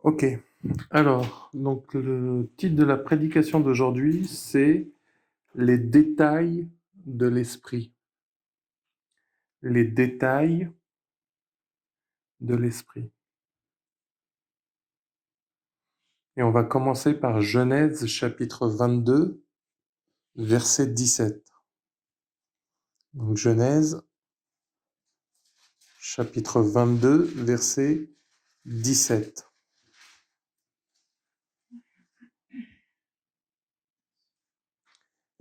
Ok, alors, donc le titre de la prédication d'aujourd'hui, c'est les détails de l'esprit. Les détails de l'esprit. Et on va commencer par Genèse chapitre 22, verset 17. Donc Genèse chapitre 22, verset 17.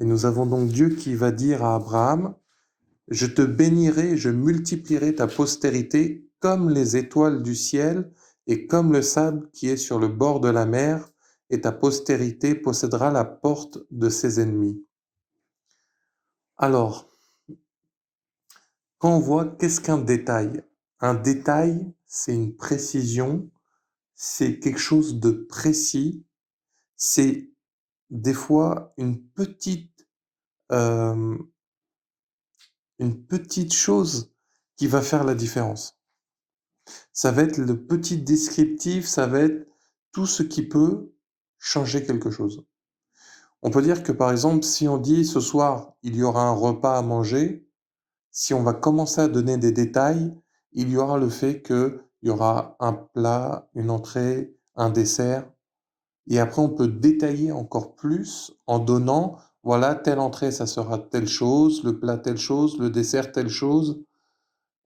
Et nous avons donc Dieu qui va dire à Abraham, je te bénirai, je multiplierai ta postérité comme les étoiles du ciel et comme le sable qui est sur le bord de la mer, et ta postérité possédera la porte de ses ennemis. Alors, quand on voit qu'est-ce qu'un détail? Un détail, c'est une précision, c'est quelque chose de précis, c'est des fois euh, une petite chose qui va faire la différence. Ça va être le petit descriptif, ça va être tout ce qui peut changer quelque chose. On peut dire que par exemple, si on dit ce soir, il y aura un repas à manger, si on va commencer à donner des détails, il y aura le fait qu'il y aura un plat, une entrée, un dessert, et après on peut détailler encore plus en donnant, voilà, telle entrée, ça sera telle chose, le plat, telle chose, le dessert, telle chose.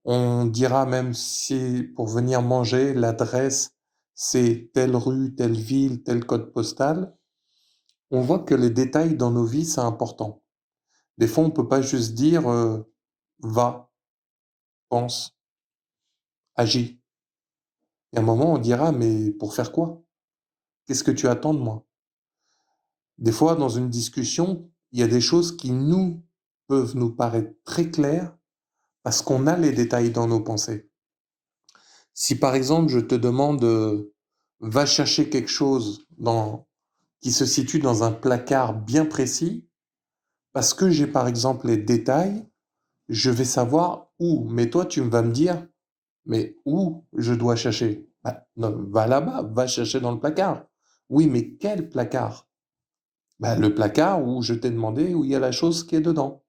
On dira même si pour venir manger, l'adresse, c'est telle rue, telle ville, tel code postal. On voit que les détails dans nos vies, c'est important. Des fois, on peut pas juste dire va, pense, agis. Et à un moment, on dira mais pour faire quoi? Qu'est-ce que tu attends de moi? Des fois, dans une discussion, il y a des choses qui peuvent nous paraître très claires parce qu'on a les détails dans nos pensées. Si par exemple, je te demande va chercher quelque chose qui se situe dans un placard bien précis, parce que j'ai par exemple les détails, je vais savoir où. Mais toi, tu vas me dire, mais où je dois chercher? Bah, non, va là-bas, va chercher dans le placard. Oui, mais quel placard? Bah, le placard où je t'ai demandé où il y a la chose qui est dedans.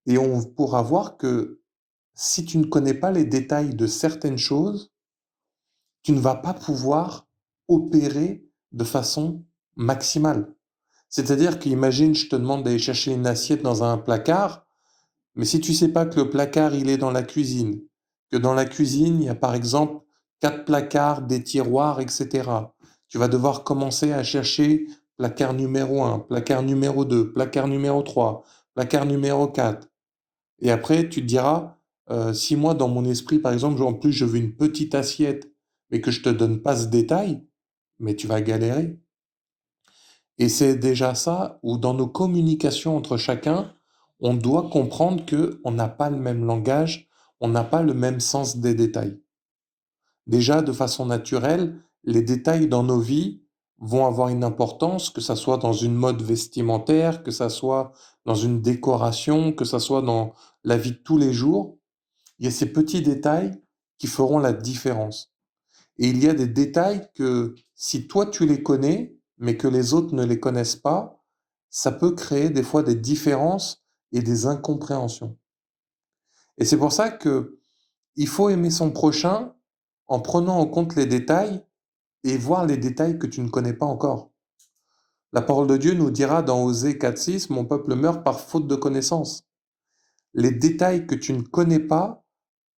Et on pourra voir que si tu ne connais pas les détails de certaines choses, tu ne vas pas pouvoir opérer de façon maximale. C'est-à-dire qu'imagine, je te demande d'aller chercher une assiette dans un placard, mais si tu sais pas que le placard, il est dans la cuisine, que dans la cuisine, il y a par exemple 4 placards, des tiroirs, etc. Tu vas devoir commencer à chercher placard numéro 1, placard numéro 2, placard numéro 3, placard numéro 4. Et après, tu te diras, si moi, dans mon esprit, par exemple, en plus, je veux une petite assiette, mais que je te donne pas ce détail, mais tu vas galérer. Et c'est déjà ça, où dans nos communications entre chacun, on doit comprendre que on n'a pas le même langage, on n'a pas le même sens des détails. Déjà, de façon naturelle, les détails dans nos vies vont avoir une importance, que ça soit dans une mode vestimentaire, que ça soit dans une décoration, que ça soit dans la vie de tous les jours. Il y a ces petits détails qui feront la différence. Et il y a des détails que si toi tu les connais, mais que les autres ne les connaissent pas, ça peut créer des fois des différences et des incompréhensions. Et c'est pour ça que il faut aimer son prochain en prenant en compte les détails et voir les détails que tu ne connais pas encore. La parole de Dieu nous dira dans Osée 4:6, mon peuple meurt par faute de connaissance. Les détails que tu ne connais pas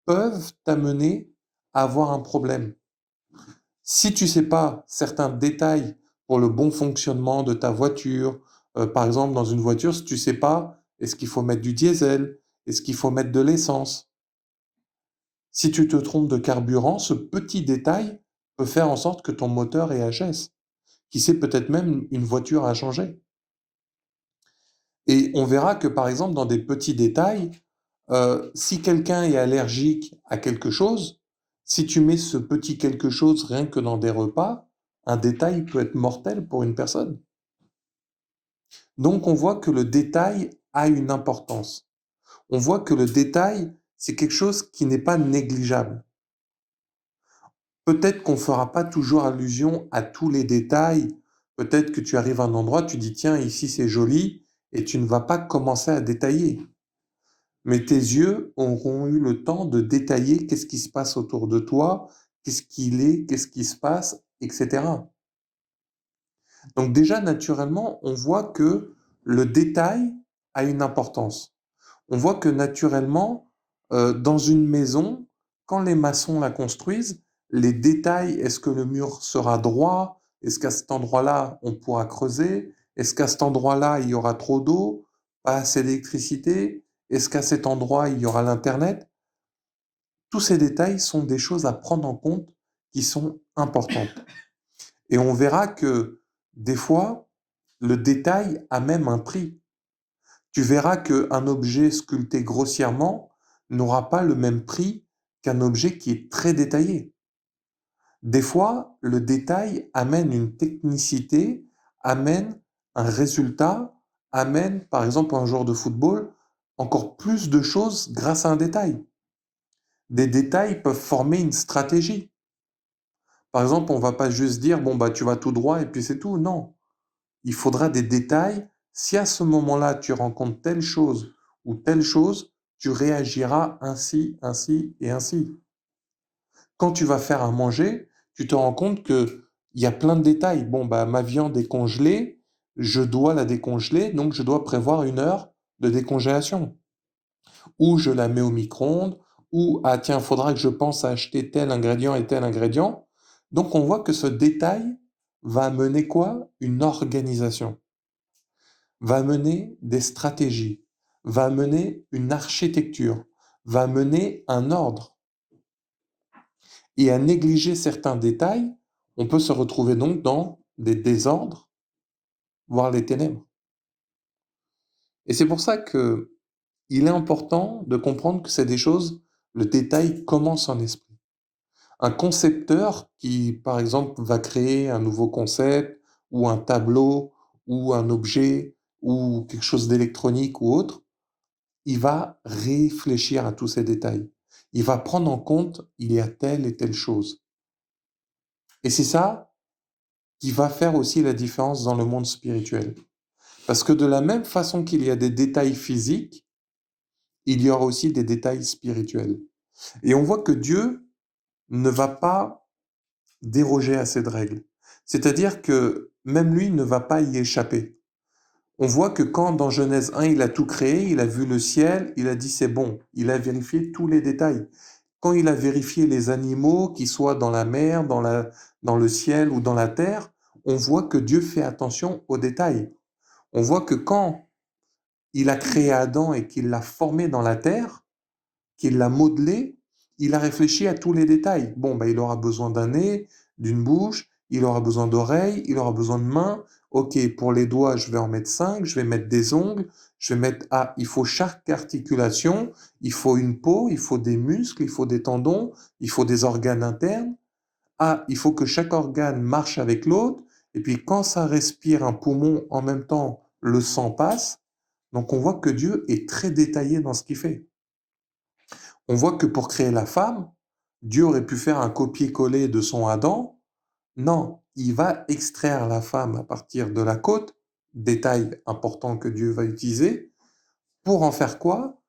peuvent t'amener à avoir un problème. Si tu sais pas certains détails pour le bon fonctionnement de ta voiture, par exemple dans une voiture, si tu sais pas, est-ce qu'il faut mettre du diesel? Est-ce qu'il faut mettre de l'essence? Si tu te trompes de carburant, ce petit détail peut faire en sorte que ton moteur est HS. Qui sait, peut-être même une voiture à changer. Et on verra que par exemple dans des petits détails, si quelqu'un est allergique à quelque chose, si tu mets ce petit quelque chose rien que dans des repas, un détail peut être mortel pour une personne. Donc on voit que le détail a une importance. On voit que le détail, c'est quelque chose qui n'est pas négligeable. Peut-être qu'on ne fera pas toujours allusion à tous les détails. Peut-être que tu arrives à un endroit, tu dis: «Tiens, ici c'est joli» et tu ne vas pas commencer à détailler. Mais tes yeux auront eu le temps de détailler qu'est-ce qui se passe autour de toi, qu'est-ce qu'il est, qu'est-ce qui se passe, et cetera. Donc déjà, naturellement, on voit que le détail a une importance. On voit que naturellement, dans une maison, quand les maçons la construisent, les détails, est-ce que le mur sera droit? Est-ce qu'à cet endroit-là, on pourra creuser? Est-ce qu'à cet endroit-là, il y aura trop d'eau? Pas assez d'électricité? Est-ce qu'à cet endroit, il y aura l'internet? Tous ces détails sont des choses à prendre en compte qui sont importantes. Et on verra que des fois, le détail a même un prix. Tu verras qu'un objet sculpté grossièrement n'aura pas le même prix qu'un objet qui est très détaillé. Des fois, le détail amène une technicité, amène un résultat, amène, par exemple, un joueur de football, encore plus de choses grâce à un détail. Des détails peuvent former une stratégie. Par exemple, on va pas juste dire, bon, bah, tu vas tout droit et puis c'est tout. Non. Il faudra des détails. Si à ce moment-là, tu rencontres telle chose ou telle chose, tu réagiras ainsi, ainsi et ainsi. Quand tu vas faire à manger, tu te rends compte que il y a plein de détails. Bon, bah, ma viande est congelée, je dois la décongeler, donc je dois prévoir 1 heure de décongélation. Ou je la mets au micro-ondes, ou ah tiens, il faudra que je pense à acheter tel ingrédient et tel ingrédient. Donc on voit que ce détail va mener quoi? Une organisation, va mener des stratégies, va mener une architecture, va mener un ordre. Et à négliger certains détails, on peut se retrouver donc dans des désordres, voire les ténèbres. Et c'est pour ça que il est important de comprendre que c'est des choses, le détail commence en esprit. Un concepteur qui, par exemple, va créer un nouveau concept ou un tableau ou un objet ou quelque chose d'électronique ou autre, il va réfléchir à tous ces détails. Il va prendre en compte, il y a telle et telle chose. Et c'est ça qui va faire aussi la différence dans le monde spirituel. Parce que de la même façon qu'il y a des détails physiques, il y aura aussi des détails spirituels. Et on voit que Dieu ne va pas déroger à cette règle. C'est-à-dire que même lui ne va pas y échapper. On voit que quand dans Genèse 1, il a tout créé, il a vu le ciel, il a dit c'est bon, il a vérifié tous les détails. Quand il a vérifié les animaux, qu'ils soient dans la mer, dans le ciel ou dans la terre, on voit que Dieu fait attention aux détails. On voit que quand il a créé Adam et qu'il l'a formé dans la terre, qu'il l'a modelé, il a réfléchi à tous les détails. Bon, bah, il aura besoin d'un nez, d'une bouche, il aura besoin d'oreilles, il aura besoin de mains. Ok, pour les doigts, je vais en mettre 5, je vais mettre des ongles, je vais mettre, ah, il faut chaque articulation, il faut une peau, il faut des muscles, il faut des tendons, il faut des organes internes. Ah, il faut que chaque organe marche avec l'autre. Et puis quand ça respire un poumon, en même temps, le sang passe. Donc on voit que Dieu est très détaillé dans ce qu'il fait. On voit que pour créer la femme, Dieu aurait pu faire un copier-coller de son Adam. Non, il va extraire la femme à partir de la côte, détail important que Dieu va utiliser, pour en faire quoi?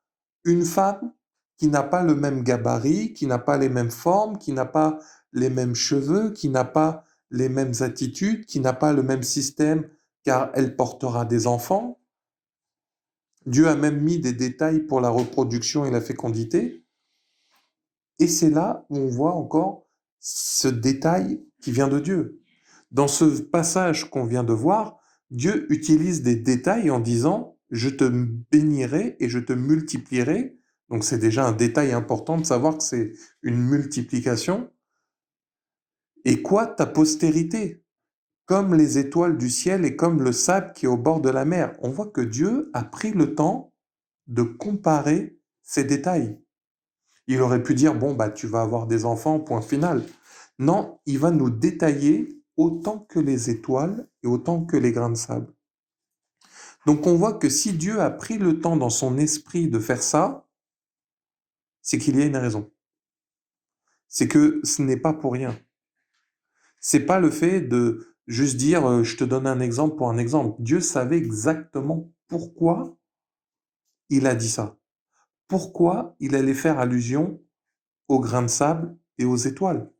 Une femme qui n'a pas le même gabarit, qui n'a pas les mêmes formes, qui n'a pas les mêmes cheveux, qui n'a pas les mêmes attitudes, qui n'a pas le même système, car elle portera des enfants. Dieu a même mis des détails pour la reproduction et la fécondité. Et c'est là où on voit encore ce détail qui vient de Dieu. Dans ce passage qu'on vient de voir, Dieu utilise des détails en disant je te bénirai et je te multiplierai. Donc c'est déjà un détail important de savoir que c'est une multiplication. Et quoi ta postérité? Comme les étoiles du ciel et comme le sable qui est au bord de la mer. On voit que Dieu a pris le temps de comparer ces détails. Il aurait pu dire, bon, bah, tu vas avoir des enfants, point final. Non, il va nous détailler autant que les étoiles et autant que les grains de sable. Donc on voit que si Dieu a pris le temps dans son esprit de faire ça, c'est qu'il y a une raison. c'est que ce n'est pas pour rien. C'est pas le fait de juste dire, je te donne un exemple pour un exemple. Dieu savait exactement pourquoi il a dit ça. Pourquoi il allait faire allusion aux grains de sable et aux étoiles.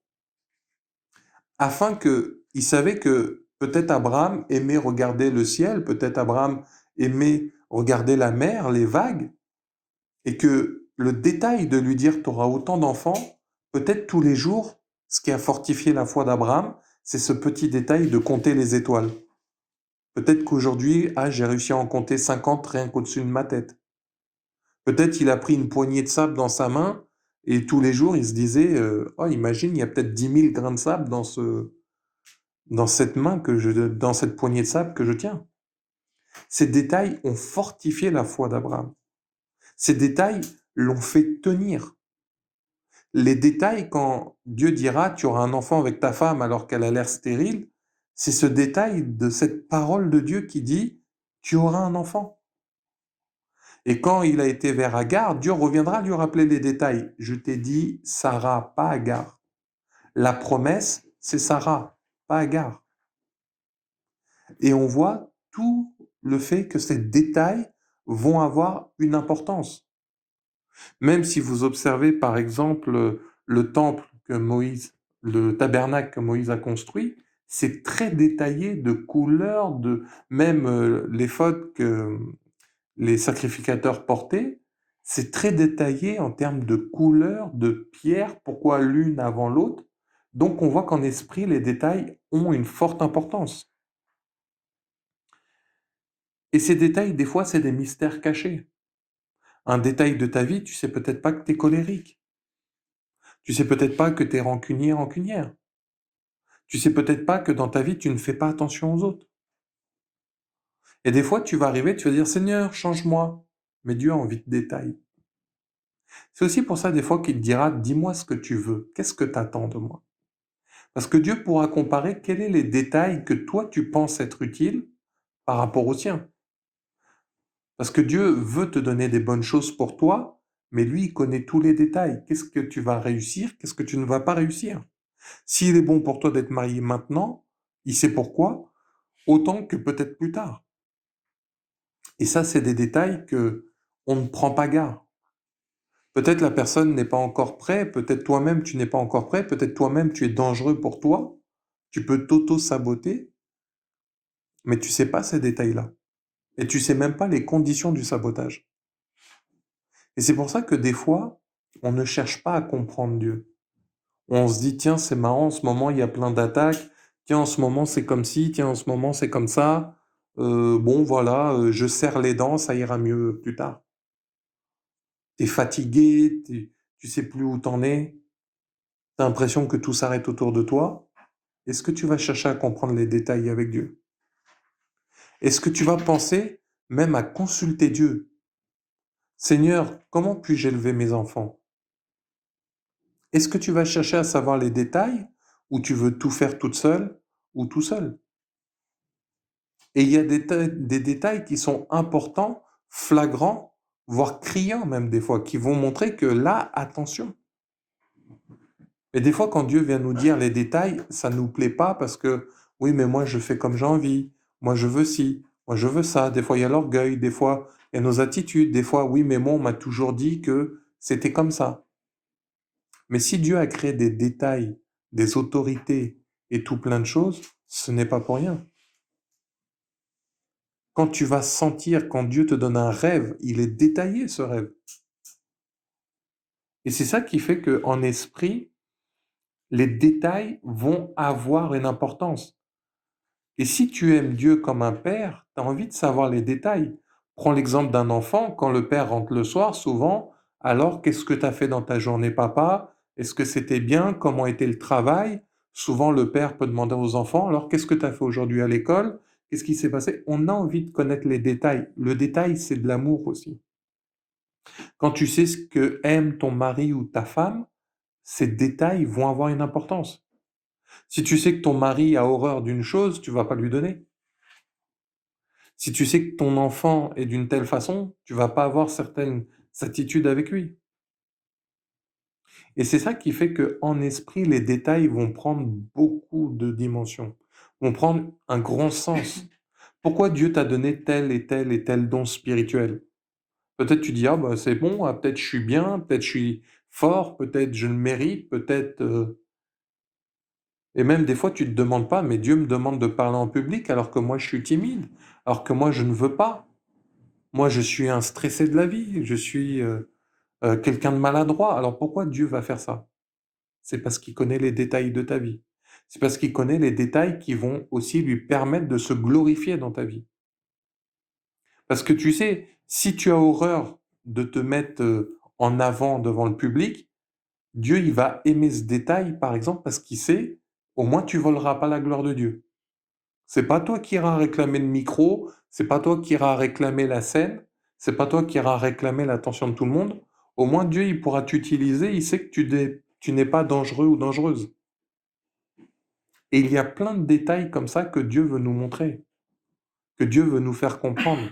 Afin que, il savait que peut-être Abraham aimait regarder le ciel, peut-être Abraham aimait regarder la mer, les vagues, et que le détail de lui dire tu auras autant d'enfants, peut-être tous les jours, ce qui a fortifié la foi d'Abraham, c'est ce petit détail de compter les étoiles. Peut-être qu'aujourd'hui, j'ai réussi à en compter 50 rien qu'au-dessus de ma tête. Peut-être il a pris une poignée de sable dans sa main et tous les jours il se disait oh imagine il y a peut-être 10 000 grains de sable dans cette main dans cette poignée de sable que je tiens. Ces détails ont fortifié la foi d'Abraham. Ces détails l'ont fait tenir. Les détails quand Dieu dira tu auras un enfant avec ta femme alors qu'elle a l'air stérile, c'est ce détail de cette parole de Dieu qui dit tu auras un enfant. Et quand il a été vers Agar, Dieu reviendra lui rappeler les détails. Je t'ai dit Sarah, pas Agar. La promesse, c'est Sarah, pas Agar. Et on voit tout le fait que ces détails vont avoir une importance. Même si vous observez par exemple le temple que Moïse, le tabernacle que Moïse a construit, c'est très détaillé de couleurs, de même l'éphod que les sacrificateurs portaient, c'est très détaillé en termes de couleurs, de pierres, pourquoi l'une avant l'autre. Donc on voit qu'en esprit, les détails ont une forte importance. Et ces détails, des fois, c'est des mystères cachés. Un détail de ta vie, tu sais peut-être pas que tu es colérique. Tu sais peut-être pas que tu es rancunier, rancunière. Tu sais peut-être pas que dans ta vie, tu ne fais pas attention aux autres. Et des fois, tu vas arriver, tu vas dire, Seigneur, change-moi. Mais Dieu a envie de détails. C'est aussi pour ça, des fois, qu'il te dira, dis-moi ce que tu veux. Qu'est-ce que tu attends de moi? Parce que Dieu pourra comparer quels sont les détails que toi, tu penses être utiles par rapport aux siens. Parce que Dieu veut te donner des bonnes choses pour toi, mais lui, il connaît tous les détails. Qu'est-ce que tu vas réussir? Qu'est-ce que tu ne vas pas réussir? S'il est bon pour toi d'être marié maintenant, il sait pourquoi, autant que peut-être plus tard. Et ça, c'est des détails que on ne prend pas garde. Peut-être la personne n'est pas encore prête, peut-être toi-même tu n'es pas encore prêt, peut-être toi-même tu es dangereux pour toi, tu peux t'auto-saboter, mais tu sais pas ces détails-là. Et tu sais même pas les conditions du sabotage. Et c'est pour ça que des fois, on ne cherche pas à comprendre Dieu. On se dit, tiens, c'est marrant, en ce moment, il y a plein d'attaques. Tiens, en ce moment, c'est comme ci. Tiens, en ce moment, c'est comme ça. Bon, voilà, je serre les dents, ça ira mieux plus tard. T'es fatigué, tu sais plus où t'en es. T'as l'impression que tout s'arrête autour de toi. Est-ce que tu vas chercher à comprendre les détails avec Dieu? Est-ce que tu vas penser même à consulter Dieu? Seigneur, comment puis-je élever mes enfants? Est-ce que tu vas chercher à savoir les détails ou tu veux tout faire toute seule ou tout seul? Et il y a des détails qui sont importants, flagrants, voire criants même des fois, qui vont montrer que là, attention. Et des fois, quand Dieu vient nous dire les détails, ça ne nous plaît pas parce que oui, mais moi je fais comme j'ai envie, moi je veux ci, moi je veux ça. Des fois, il y a l'orgueil, des fois, il y a nos attitudes, des fois, oui, mais moi on m'a toujours dit que c'était comme ça. Mais si Dieu a créé des détails, des autorités et tout plein de choses, ce n'est pas pour rien. Quand tu vas sentir, quand Dieu te donne un rêve, il est détaillé ce rêve. Et c'est ça qui fait qu'en esprit, les détails vont avoir une importance. Et si tu aimes Dieu comme un père, tu as envie de savoir les détails. Prends l'exemple d'un enfant, quand le père rentre le soir, souvent, alors qu'est-ce que tu as fait dans ta journée, papa? Est-ce que c'était bien? Comment était le travail? Souvent, le père peut demander aux enfants, alors qu'est-ce que tu as fait aujourd'hui à l'école? Qu'est-ce qui s'est passé? On a envie de connaître les détails. Le détail, c'est de l'amour aussi. Quand tu sais ce que aime ton mari ou ta femme, ces détails vont avoir une importance. Si tu sais que ton mari a horreur d'une chose, tu vas pas lui donner. Si tu sais que ton enfant est d'une telle façon, tu vas pas avoir certaines attitudes avec lui. Et c'est ça qui fait qu'en esprit, les détails vont prendre beaucoup de dimensions, vont prendre un grand sens. Pourquoi Dieu t'a donné tel et tel et tel don spirituel? Peut-être tu dis: «Ah bah, c'est bon, ah peut-être je suis bien, peut-être je suis fort, peut-être je le mérite, peut-être, et même des fois tu te demandes pas: «Mais Dieu me demande de parler en public alors que moi je suis timide, alors que moi je ne veux pas. Moi je suis un stressé de la vie, je suis, quelqu'un de maladroit, alors pourquoi Dieu va faire ça?» C'est parce qu'il connaît les détails de ta vie. C'est parce qu'il connaît les détails qui vont aussi lui permettre de se glorifier dans ta vie. Parce que tu sais, si tu as horreur de te mettre, en avant devant le public, Dieu, il va aimer ce détail, par exemple, parce qu'il sait, au moins tu voleras pas la gloire de Dieu. C'est pas toi qui iras réclamer le micro, c'est pas toi qui iras réclamer la scène, c'est pas toi qui iras réclamer l'attention de tout le monde. Au moins Dieu, il pourra t'utiliser, il sait que tu n'es pas dangereux ou dangereuse. Et il y a plein de détails comme ça que Dieu veut nous montrer, que Dieu veut nous faire comprendre.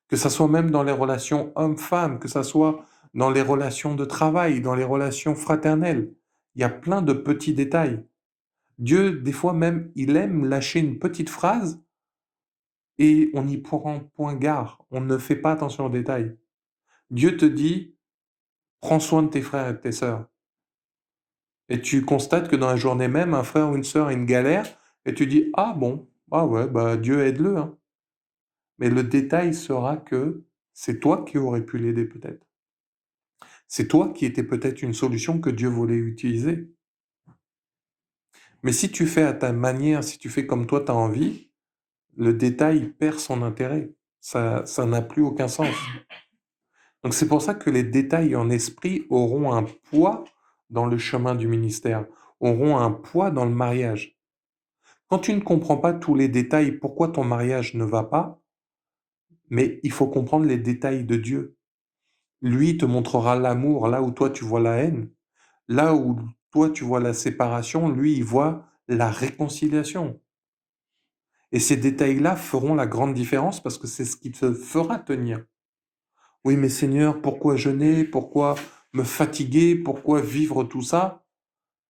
Que ça soit même dans les relations hommes-femmes, que ça soit dans les relations de travail, dans les relations fraternelles. Il y a plein de petits détails. Dieu, des fois même, il aime lâcher une petite phrase et on n'y prend point garde. On ne fait pas attention aux détails. Dieu te dit, prends soin de tes frères et de tes sœurs. Et tu constates que dans la journée même, un frère ou une sœur a une galère et tu dis, ah bon, ah ouais, bah Dieu aide-le, hein. Mais le détail sera que c'est toi qui aurais pu l'aider peut-être. C'est toi qui étais peut-être une solution que Dieu voulait utiliser. Mais si tu fais à ta manière, si tu fais comme toi tu as envie, le détail perd son intérêt. Ça n'a plus aucun sens. Donc c'est pour ça que les détails en esprit auront un poids dans le chemin du ministère, auront un poids dans le mariage. Quand tu ne comprends pas tous les détails, pourquoi ton mariage ne va pas, mais il faut comprendre les détails de Dieu. Lui te montrera l'amour là où toi tu vois la haine. Là où toi tu vois la séparation, lui il voit la réconciliation. Et ces détails-là feront la grande différence parce que c'est ce qui te fera tenir. Oui, mais Seigneur, pourquoi jeûner? Pourquoi me fatiguer? Pourquoi vivre tout ça?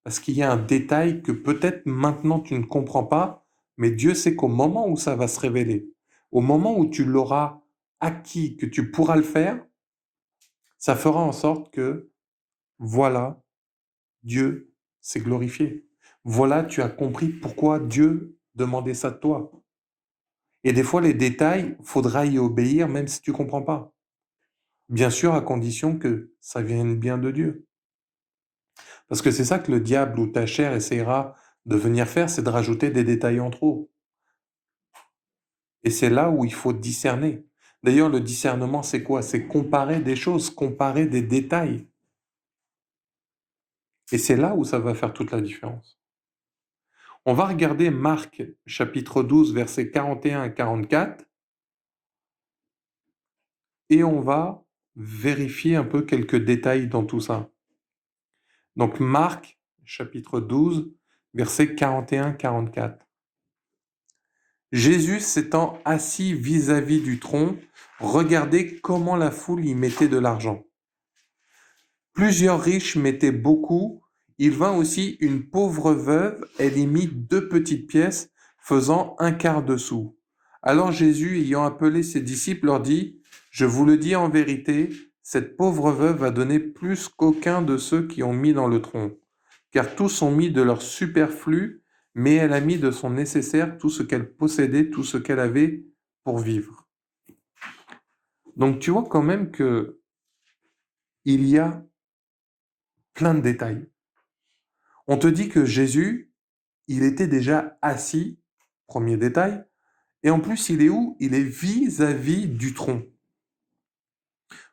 Parce qu'il y a un détail que peut-être maintenant tu ne comprends pas, mais Dieu sait qu'au moment où ça va se révéler, au moment où tu l'auras acquis, que tu pourras le faire, ça fera en sorte que, voilà, Dieu s'est glorifié. Voilà, tu as compris pourquoi Dieu demandait ça de toi. Et des fois, les détails, faudra y obéir même si tu comprends pas. Bien sûr, à condition que ça vienne bien de Dieu. Parce que c'est ça que le diable ou ta chair essaiera de venir faire, c'est de rajouter des détails en trop. Et c'est là où il faut discerner. D'ailleurs, le discernement, c'est quoi? C'est comparer des choses, comparer des détails. Et c'est là où ça va faire toute la différence. On va regarder Marc chapitre 12, versets 41 à 44, et on va vérifier un peu quelques détails dans tout ça. Donc Marc chapitre 12, versets 41-44. Jésus s'étant assis vis-à-vis du tronc, regardait comment la foule y mettait de l'argent. Plusieurs riches mettaient beaucoup. Il vint aussi une pauvre veuve, elle y mit 2 petites pièces, faisant un quart de sou. Alors Jésus, ayant appelé ses disciples, leur dit, je vous le dis en vérité, cette pauvre veuve a donné plus qu'aucun de ceux qui ont mis dans le tronc, car tous ont mis de leur superflu, mais elle a mis de son nécessaire tout ce qu'elle possédait, tout ce qu'elle avait pour vivre. Donc tu vois quand même que il y a plein de détails. On te dit que Jésus, il était déjà assis, premier détail, et en plus il est où? Il est vis-à-vis du tronc.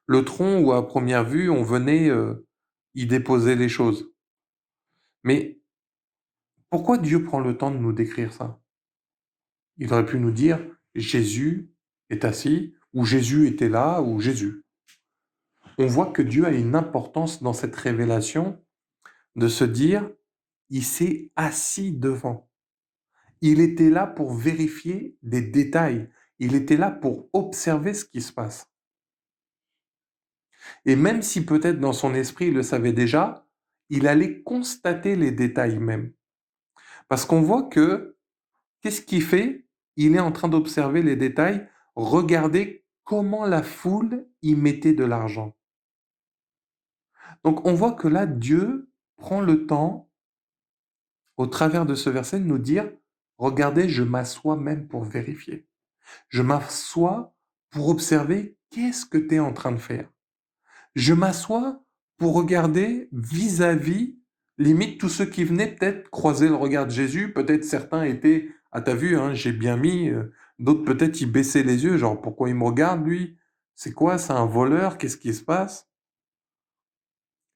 Le tronc où à première vue on venait y déposer les choses. Mais pourquoi Dieu prend le temps de nous décrire ça? Il aurait pu nous dire Jésus est assis, ou Jésus était là, ou Jésus. On voit que Dieu a une importance dans cette révélation de se dire il s'est assis devant. Il était là pour vérifier des détails. Il était là pour observer ce qui se passe. Et même si peut-être dans son esprit il le savait déjà, il allait constater les détails même. Parce qu'on voit que, qu'est-ce qu'il fait? Il est en train d'observer les détails. Regardez comment la foule y mettait de l'argent. Donc on voit que là, Dieu prend le temps, au travers de ce verset, de nous dire, regardez, je m'assois même pour vérifier. Je m'assois pour observer qu'est-ce que tu es en train de faire. Je m'assois pour regarder vis-à-vis, limite tous ceux qui venaient peut-être croiser le regard de Jésus, peut-être certains étaient, ah t'as vu, hein, j'ai bien mis, d'autres peut-être ils baissaient les yeux, genre pourquoi il me regarde lui? C'est quoi? C'est un voleur? Qu'est-ce qui se passe?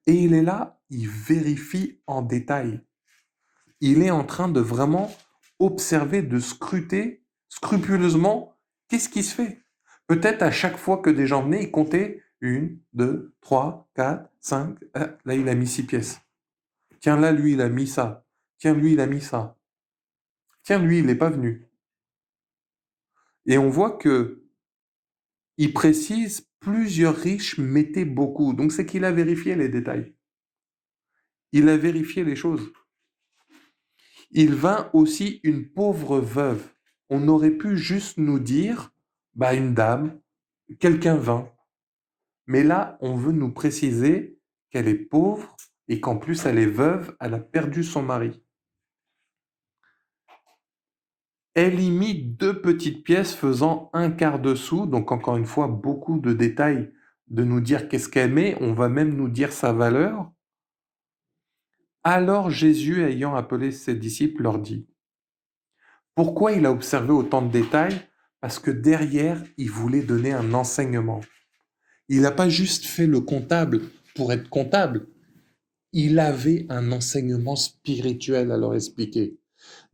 Et il est là, il vérifie en détail. Il est en train de vraiment observer, de scruter scrupuleusement qu'est-ce qui se fait. Peut-être à chaque fois que des gens venaient, il comptait une, deux, trois, quatre, cinq. Là, il a mis 6 pièces. Tiens, là, lui, il a mis ça. Tiens, lui, il a mis ça. Tiens, lui, il n'est pas venu. Et on voit que il précise plusieurs riches mettaient beaucoup. Donc, c'est qu'il a vérifié les détails. Il a vérifié les choses. Il vint aussi une pauvre veuve. On aurait pu juste nous dire, bah, une dame, quelqu'un vint. Mais là, on veut nous préciser qu'elle est pauvre et qu'en plus elle est veuve, elle a perdu son mari. Elle y mit 2 petites pièces faisant un quart de sou, donc encore une fois, beaucoup de détails de nous dire qu'est-ce qu'elle met, on va même nous dire sa valeur. Alors Jésus, ayant appelé ses disciples, leur dit, pourquoi il a observé autant de détails? Parce que derrière, il voulait donner un enseignement. Il n'a pas juste fait le comptable pour être comptable. Il avait un enseignement spirituel à leur expliquer.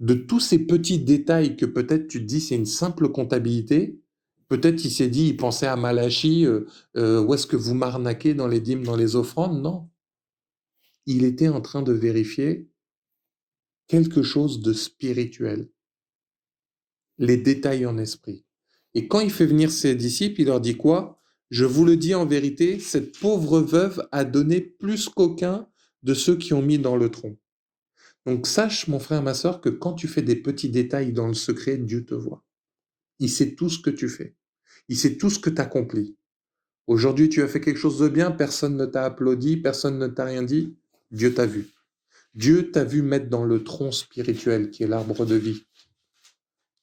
De tous ces petits détails que peut-être tu te dis c'est une simple comptabilité, peut-être il s'est dit, il pensait à Malachie, où est-ce que vous m'arnaquez dans les dîmes, dans les offrandes? Non. Il était en train de vérifier quelque chose de spirituel, les détails en esprit. Et quand il fait venir ses disciples, il leur dit quoi? Je vous le dis en vérité, cette pauvre veuve a donné plus qu'aucun de ceux qui ont mis dans le tronc. Donc sache, mon frère, ma sœur, que quand tu fais des petits détails dans le secret, Dieu te voit. Il sait tout ce que tu fais. Il sait tout ce que tu accomplis. Aujourd'hui, tu as fait quelque chose de bien, personne ne t'a applaudi, personne ne t'a rien dit. Dieu t'a vu. Dieu t'a vu mettre dans le tronc spirituel qui est l'arbre de vie.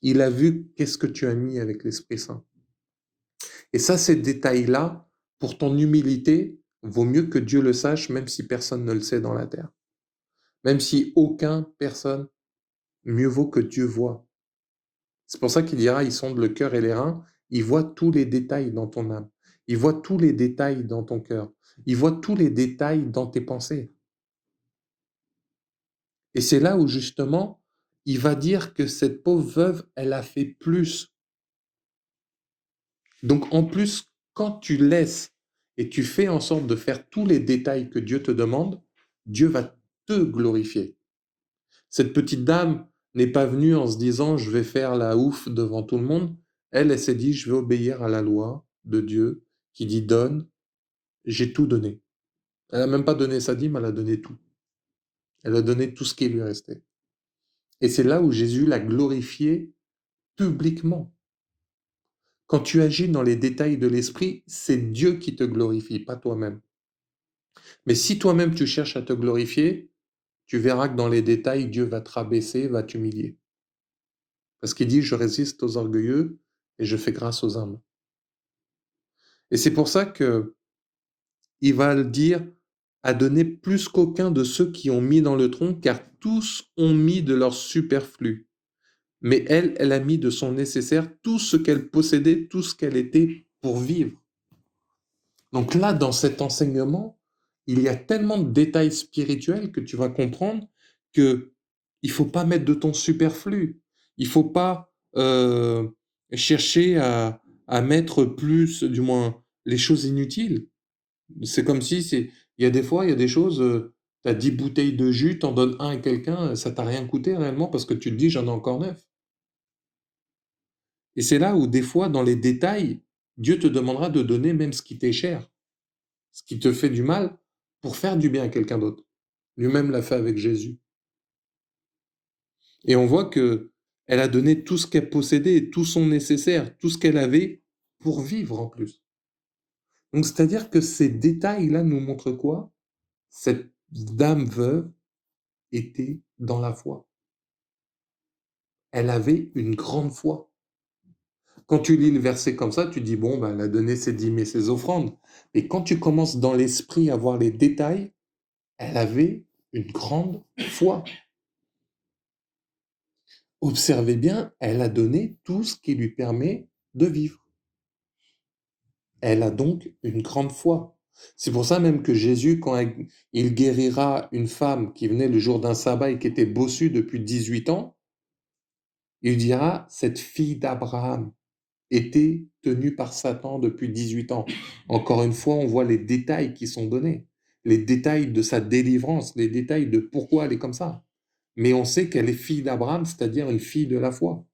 Il a vu qu'est-ce que tu as mis avec l'Esprit Saint. Et ça, ces détails-là, pour ton humilité, vaut mieux que Dieu le sache, même si personne ne le sait dans la terre. Même si aucun personne, mieux vaut que Dieu voit. C'est pour ça qu'il dira, il sonde le cœur et les reins, il voit tous les détails dans ton âme. Il voit tous les détails dans ton cœur. Il voit tous les détails dans tes pensées. Et c'est là où justement, il va dire que cette pauvre veuve, elle a fait plus. Donc en plus, quand tu laisses et tu fais en sorte de faire tous les détails que Dieu te demande, Dieu va te glorifier. Cette petite dame n'est pas venue en se disant je vais faire la ouf devant tout le monde. Elle s'est dit je vais obéir à la loi de Dieu qui dit donne, j'ai tout donné. Elle n'a même pas donné sa dîme, elle a donné tout. Elle a donné tout ce qui lui restait. Et c'est là où Jésus l'a glorifié publiquement. Quand tu agis dans les détails de l'esprit, c'est Dieu qui te glorifie, pas toi-même. Mais si toi-même tu cherches à te glorifier, tu verras que dans les détails, Dieu va te rabaisser, va t'humilier. Parce qu'il dit, je résiste aux orgueilleux et je fais grâce aux humbles. Et c'est pour ça que il va le dire, à donner plus qu'aucun de ceux qui ont mis dans le tronc, car tous ont mis de leur superflu. Mais elle a mis de son nécessaire tout ce qu'elle possédait, tout ce qu'elle était pour vivre. Donc là, dans cet enseignement, il y a tellement de détails spirituels que tu vas comprendre que il faut pas mettre de ton superflu. Il faut pas chercher à mettre plus, du moins, les choses inutiles. C'est comme si il y a des fois, il y a des choses, tu as 10 bouteilles de jus, t'en donnes un à quelqu'un, ça t'a rien coûté réellement parce que tu te dis j'en ai encore 9. Et c'est là où des fois, dans les détails, Dieu te demandera de donner même ce qui t'est cher, ce qui te fait du mal, pour faire du bien à quelqu'un d'autre. Lui-même l'a fait avec Jésus. Et on voit que elle a donné tout ce qu'elle possédait, tout son nécessaire, tout ce qu'elle avait pour vivre en plus. Donc, c'est-à-dire que ces détails-là nous montrent quoi? Cette dame veuve était dans la foi. Elle avait une grande foi. Quand tu lis le verset comme ça, tu dis, bon, ben, elle a donné ses dîmes et ses offrandes. Et quand tu commences dans l'esprit à voir les détails, elle avait une grande foi. Observez bien, elle a donné tout ce qui lui permet de vivre. Elle a donc une grande foi. C'est pour ça même que Jésus, quand il guérira une femme qui venait le jour d'un sabbat et qui était bossue depuis 18 ans, il dira, cette fille d'Abraham était tenue par Satan depuis 18 ans. Encore une fois, on voit les détails qui sont donnés, les détails de sa délivrance, les détails de pourquoi elle est comme ça. Mais on sait qu'elle est fille d'Abraham, c'est-à-dire une fille de la foi.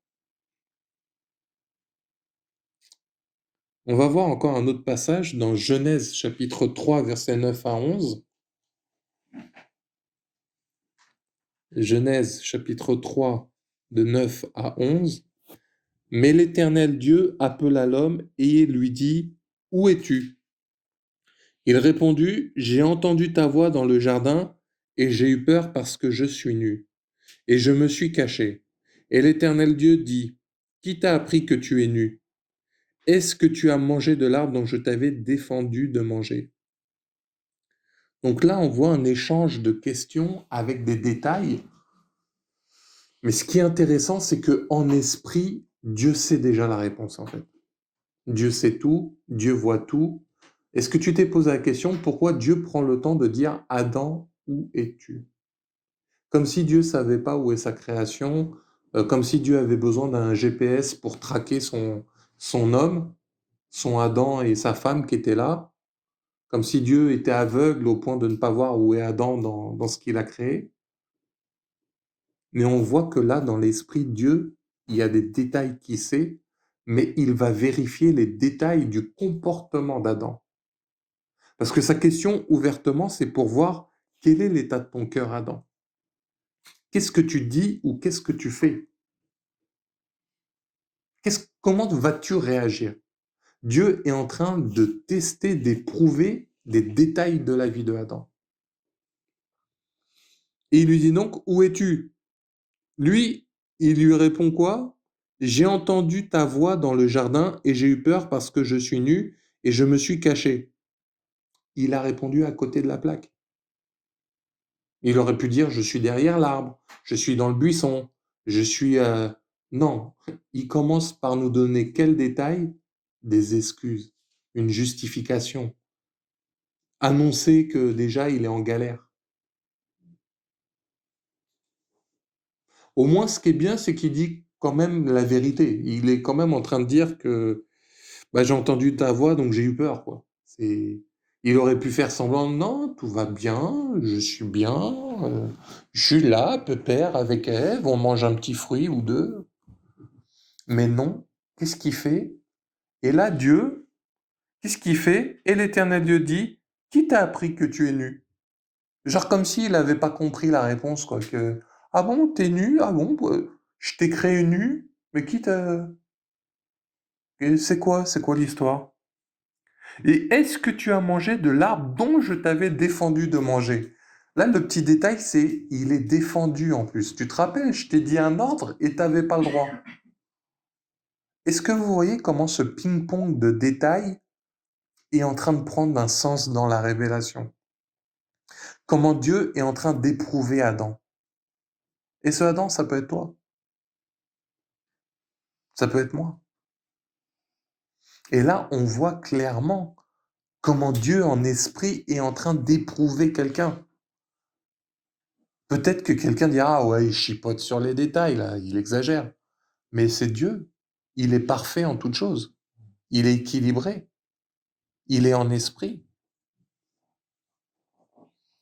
On va voir encore un autre passage dans Genèse chapitre 3, versets 9 à 11. Genèse chapitre 3, de 9 à 11. Mais l'Éternel Dieu appela l'homme et lui dit, où es-tu? Il répondit, j'ai entendu ta voix dans le jardin et j'ai eu peur parce que je suis nu. Et je me suis caché. Et l'Éternel Dieu dit, qui t'a appris que tu es nu? Est-ce que tu as mangé de l'arbre dont je t'avais défendu de manger? Donc là, on voit un échange de questions avec des détails. Mais ce qui est intéressant, c'est que en esprit, Dieu sait déjà la réponse en fait. Dieu sait tout, Dieu voit tout. Est-ce que tu t'es posé la question pourquoi Dieu prend le temps de dire Adam, où es-tu? Comme si Dieu savait pas où est sa création, comme si Dieu avait besoin d'un GPS pour traquer son homme, son Adam et sa femme qui étaient là, comme si Dieu était aveugle au point de ne pas voir où est Adam dans ce qu'il a créé. Mais on voit que là, dans l'esprit de Dieu, il y a des détails qu'il sait, mais il va vérifier les détails du comportement d'Adam. Parce que sa question ouvertement, c'est pour voir quel est l'état de ton cœur, Adam. Qu'est-ce que tu dis ou qu'est-ce que tu fais? Comment vas-tu réagir? Dieu est en train de tester, d'éprouver des détails de la vie de Adam. Et il lui dit donc, où es-tu? Lui, il lui répond quoi? J'ai entendu ta voix dans le jardin et j'ai eu peur parce que je suis nu et je me suis caché. Il a répondu à côté de la plaque. Il aurait pu dire, je suis derrière l'arbre, je suis dans le buisson, je suis... Non, il commence par nous donner quel détail? Des excuses, une justification. Annoncer que déjà il est en galère. Au moins, ce qui est bien, c'est qu'il dit quand même la vérité. Il est quand même en train de dire que bah, j'ai entendu ta voix, donc j'ai eu peur, quoi. Il aurait pu faire semblant, non, tout va bien, je suis bien, je suis là, pépère, avec Ève, on mange un petit fruit ou deux. Mais non, qu'est-ce qu'il fait? Et là, Dieu, qu'est-ce qu'il fait? Et l'Éternel Dieu dit, qui t'a appris que tu es nu? Genre comme s'il n'avait pas compris la réponse, quoi, que, ah bon, t'es nu? Ah bon, je t'ai créé nu? Mais qui t'a... Et c'est quoi l'histoire? Et est-ce que tu as mangé de l'arbre dont je t'avais défendu de manger? Là, le petit détail, c'est il est défendu en plus. Tu te rappelles, je t'ai dit un ordre et t'avais pas le droit. Est-ce que vous voyez comment ce ping-pong de détails est en train de prendre un sens dans la révélation? Comment Dieu est en train d'éprouver Adam? Et ce Adam, ça peut être toi. Ça peut être moi. Et là, on voit clairement comment Dieu en esprit est en train d'éprouver quelqu'un. Peut-être que quelqu'un dira, ah ouais, il chipote sur les détails, là, il exagère. Mais c'est Dieu. Il est parfait en toutes choses. Il est équilibré. Il est en esprit.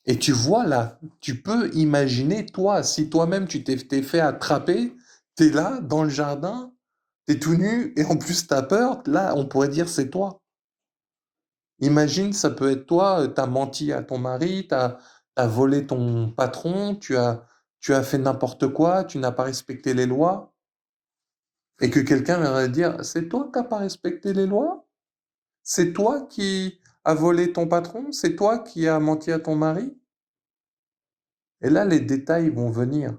Et tu vois là, tu peux imaginer, toi, si toi-même tu t'es fait attraper, t'es là, dans le jardin, t'es tout nu, et en plus t'as peur, là, on pourrait dire c'est toi. Imagine, ça peut être toi, t'as menti à ton mari, t'as as volé ton patron, tu as fait n'importe quoi, tu n'as pas respecté les lois, et que quelqu'un viendrait dire, c'est toi qui n'as pas respecté les lois? C'est toi qui as volé ton patron? C'est toi qui as menti à ton mari? Et là, les détails vont venir.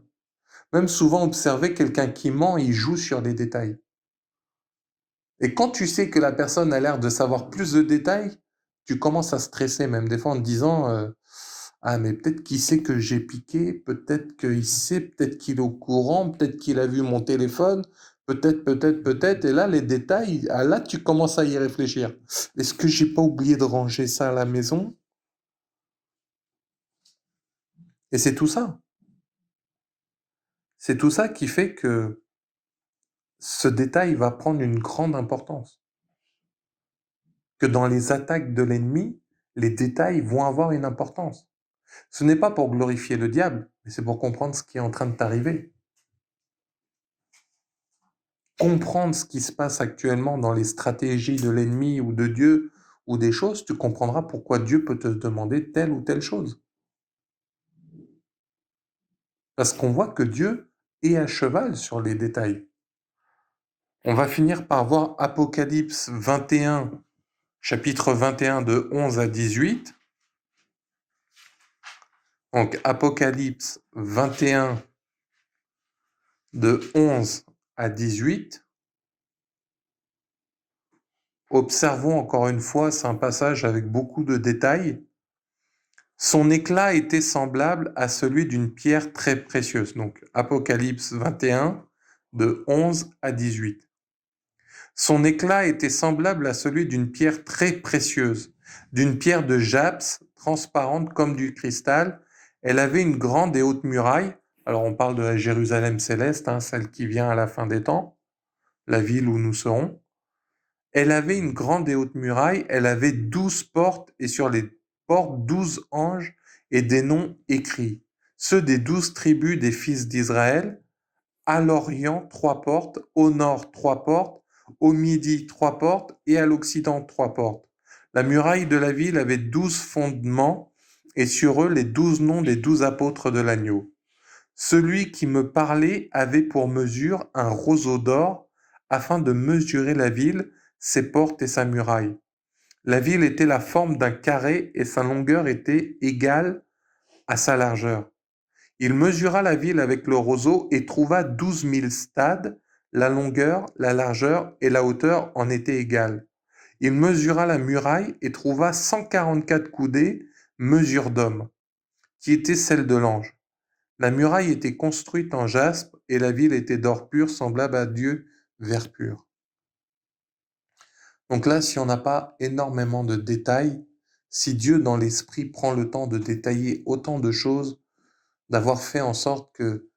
Même souvent observer quelqu'un qui ment, il joue sur les détails. Et quand tu sais que la personne a l'air de savoir plus de détails, tu commences à stresser même des fois en te disant ah mais peut-être qu'il sait que j'ai piqué, peut-être qu'il sait, peut-être qu'il est au courant, peut-être qu'il a vu mon téléphone, peut-être, et là les détails, ah, là tu commences à y réfléchir. Est-ce que j'ai pas oublié de ranger ça à la maison? Et c'est tout ça. C'est tout ça qui fait que ce détail va prendre une grande importance. Que dans les attaques de l'ennemi, les détails vont avoir une importance. Ce n'est pas pour glorifier le diable, mais c'est pour comprendre ce qui est en train de t'arriver. Comprendre ce qui se passe actuellement dans les stratégies de l'ennemi ou de Dieu ou des choses, tu comprendras pourquoi Dieu peut te demander telle ou telle chose. Parce qu'on voit que Dieu est à cheval sur les détails. On va finir par voir Apocalypse 21, chapitre 21 de 11 à 18. Donc Apocalypse 21 de 11 à 18. Observons encore une fois, c'est un passage avec beaucoup de détails. Son éclat était semblable à celui d'une pierre très précieuse. Donc Apocalypse 21 de 11 à 18. Son éclat était semblable à celui d'une pierre très précieuse, d'une pierre de jaspes, transparente comme du cristal. Elle avait une grande et haute muraille. Alors on parle de la Jérusalem céleste, celle qui vient à la fin des temps, la ville où nous serons. Elle avait une grande et haute muraille, elle avait 12 portes, et sur les portes 12 anges et des noms écrits, ceux des 12 tribus des fils d'Israël. À l'Orient, 3 portes, au Nord, 3 portes, au Midi, 3 portes, et à l'Occident, 3 portes. La muraille de la ville avait 12 fondements, et sur eux les 12 noms des 12 apôtres de l'agneau. Celui qui me parlait avait pour mesure un roseau d'or, afin de mesurer la ville, ses portes et sa muraille. La ville était la forme d'un carré, et sa longueur était égale à sa largeur. Il mesura la ville avec le roseau et trouva 12 000 stades. La longueur, la largeur et la hauteur en étaient égales. Il mesura la muraille et trouva 144 coudées, mesure d'homme, qui était celle de l'ange. La muraille était construite en jaspe et la ville était d'or pur, semblable à Dieu, vert pur. Donc là, si on n'a pas énormément de détails, si Dieu dans l'esprit prend le temps de détailler autant de choses, d'avoir fait en sorte que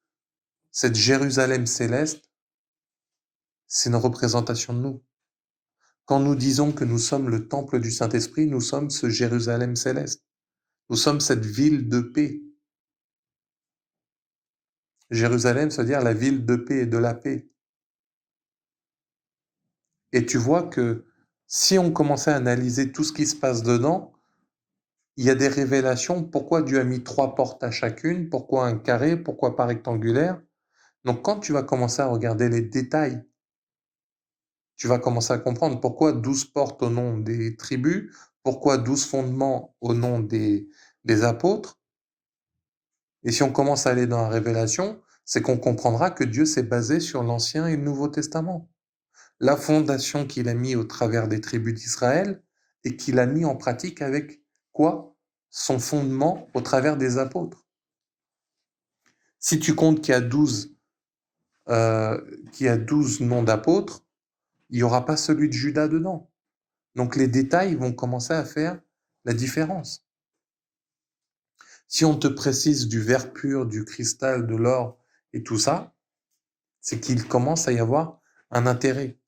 cette Jérusalem céleste, c'est une représentation de nous. Quand nous disons que nous sommes le temple du Saint-Esprit, nous sommes ce Jérusalem céleste. Nous sommes cette ville de paix. Jérusalem, c'est-à-dire la ville de paix et de la paix. Et tu vois que si on commençait à analyser tout ce qui se passe dedans, il y a des révélations. Pourquoi Dieu a mis 3 portes à chacune? Pourquoi un carré? Pourquoi pas rectangulaire? Donc quand tu vas commencer à regarder les détails, tu vas commencer à comprendre pourquoi 12 portes au nom des tribus, pourquoi 12 fondements au nom des apôtres. Et si on commence à aller dans la révélation, c'est qu'on comprendra que Dieu s'est basé sur l'Ancien et le Nouveau Testament. La fondation qu'il a mis au travers des tribus d'Israël et qu'il a mis en pratique avec quoi? Son fondement au travers des apôtres. Si tu comptes qu'il y a 12 noms d'apôtres, il n'y aura pas celui de Judas dedans. Donc les détails vont commencer à faire la différence. Si on te précise du verre pur, du cristal, de l'or et tout ça, c'est qu'il commence à y avoir un intérêt.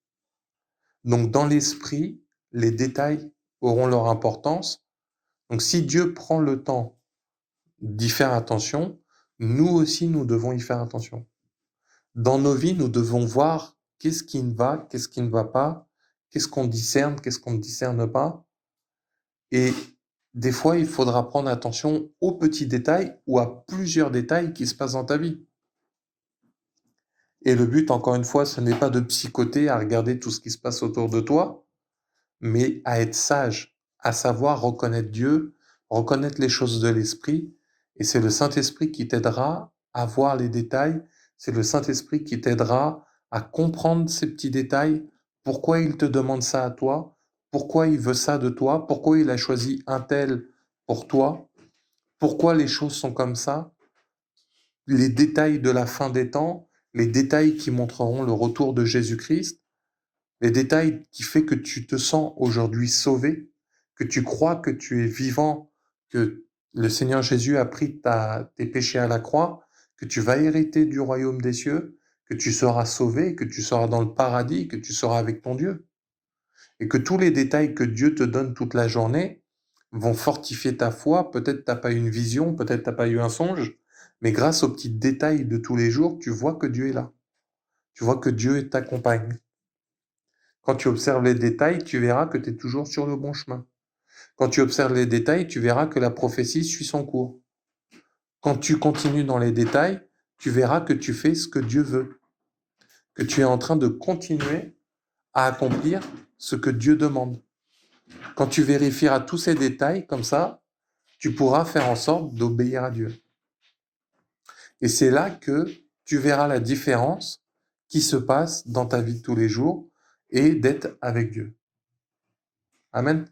Donc dans l'esprit, les détails auront leur importance. Donc si Dieu prend le temps d'y faire attention, nous aussi nous devons y faire attention. Dans nos vies, nous devons voir qu'est-ce qui va, qu'est-ce qui ne va pas, qu'est-ce qu'on discerne, qu'est-ce qu'on ne discerne pas. Et des fois, il faudra prendre attention aux petits détails ou à plusieurs détails qui se passent dans ta vie. Et le but, encore une fois, ce n'est pas de psychoter à regarder tout ce qui se passe autour de toi, mais à être sage, à savoir reconnaître Dieu, reconnaître les choses de l'esprit. Et c'est le Saint-Esprit qui t'aidera à voir les détails. C'est le Saint-Esprit qui t'aidera à comprendre ces petits détails. Pourquoi il te demande ça à toi? Pourquoi il veut ça de toi? Pourquoi il a choisi un tel pour toi? Pourquoi les choses sont comme ça? Les détails de la fin des temps, les détails qui montreront le retour de Jésus-Christ, les détails qui fait que tu te sens aujourd'hui sauvé, que tu crois que tu es vivant, que le Seigneur Jésus a pris tes péchés à la croix, que tu vas hériter du royaume des cieux, que tu seras sauvé, que tu seras dans le paradis, que tu seras avec ton Dieu. Et que tous les détails que Dieu te donne toute la journée vont fortifier ta foi. Peut-être t'as pas eu une vision, peut-être t'as pas eu un songe, mais grâce aux petits détails de tous les jours, tu vois que Dieu est là. Tu vois que Dieu t'accompagne. Quand tu observes les détails, tu verras que tu es toujours sur le bon chemin. Quand tu observes les détails, tu verras que la prophétie suit son cours. Quand tu continues dans les détails, tu verras que tu fais ce que Dieu veut, que tu es en train de continuer à accomplir ce que Dieu demande. Quand tu vérifieras tous ces détails comme ça, tu pourras faire en sorte d'obéir à Dieu. Et c'est là que tu verras la différence qui se passe dans ta vie de tous les jours et d'être avec Dieu. Amen.